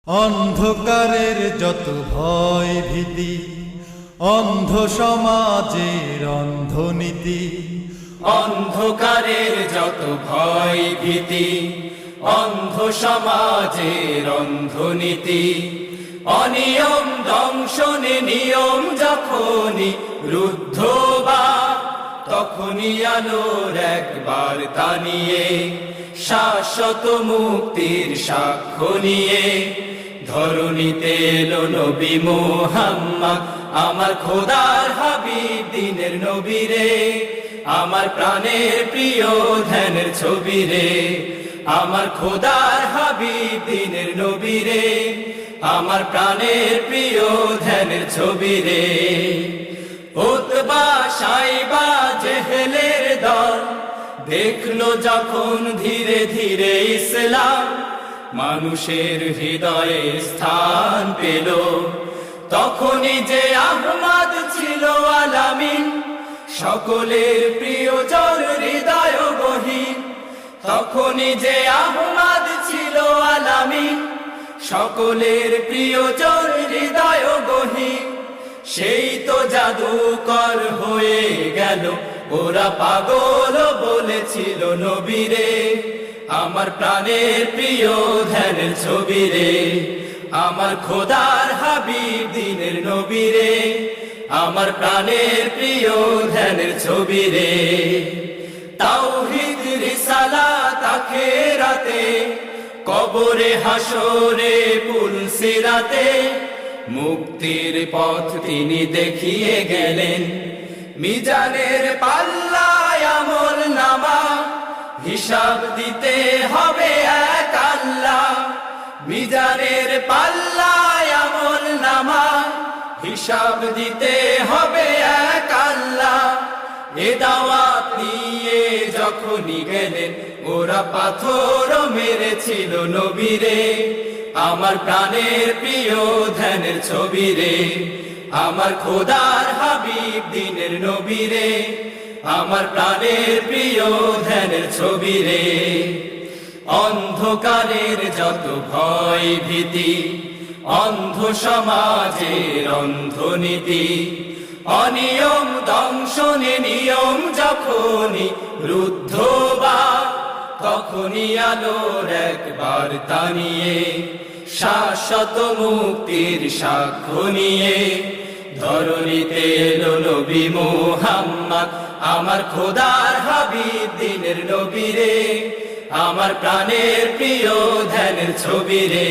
অন্ধকারের যত ভয় ভীতি, অন্ধ সমাজের অন্ধনীতি। অন্ধকারের যত ভয় ভীতি, অন্ধ সমাজের অন্ধনীতি। অনিয়ম দংশনে নিয়ম যখনই রুদ্ধ বা, তখনই আলোর একবার টানিয়ে শাশ্বত মুক্তির সাক্ষ্য নিয়ে ধরণীতে এলো নবী মুহাম্মদ। আমার খোদার হাবিব দিনের নবী রে, আমার প্রাণের প্রিয় ধ্যানের ছবি রে। আমার খোদার হাবিব দিনের নবী রে, আমার প্রাণের প্রিয় ধ্যানের ছবি রে। উতবা সাইবা জেহেলের দল দেখলো যখন ধীরে ধীরে ইসলাম মানুষের হৃদয়ে স্থান পেল, তখনই যে আহমদ ছিল আলামিন, সকলের প্রিয়জন হৃদয় গহীন। তখনই যে আহমদ ছিল আলামিন, সকলের প্রিয়জন হৃদয় গহীন। সেই তো জাদুকর হয়ে গেল, ওরা পাগল বলেছিল নবী রে, আমার প্রাণের প্রিয় ধ্যানের ছবি রে। আমার খোদার হাবিব দিনের নবী রে, আমার প্রাণের প্রিয় ধ্যানের ছবি রে। তাওহীদ রিসালাত আখিরাতে, কবরে হাসরে পুলসিরাতে, মুক্তির পথ তিনি দেখিয়ে গেলেন। মিজানের পাল্লায় আমল নামা, হিসাব দিতে হবে এক আল্লাহ। মিজানের পাল্লায় আমল নামা, হিসাব দিতে হবে এক আল্লাহ। এ দাওয়াত নিয়ে যখনই গেলেন, ওরা পাথর মেরেছিল নবী রে, আমার প্রাণের প্রিয় ধ্যানের ছবি রে। আমার খোদার হাবিব দিনের নবী রে, আমার প্রাণের প্রিয় ধ্যানের ছবি রে। অন্ধকারের যত ভয় ভীতি, অন্ধ সমাজের অন্ধনীতি। অনিয়ম দংশনে নিয়ম যখনই রুদ্ধ বা, তখনই আলোর একবার টানিয়ে শাশ্বত মুক্তির সাক্ষ্য নিয়ে ধরণীতে এলো নবী মুহাম্মদ। আমার খোদার হাবিব দিনের নবী রে, আমার প্রাণের প্রিয় ধ্যানের ছবি রে।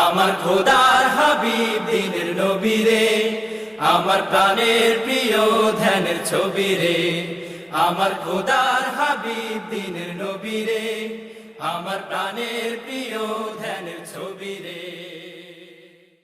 আমার খোদার হাবিব দিনের নবী রে, আমার প্রাণের প্রিয় ধ্যানের ছবি রে। আমার খোদার হাবিব দিনের নবী রে, আমার প্রাণের প্রিয় ধ্যানের ছবি রে।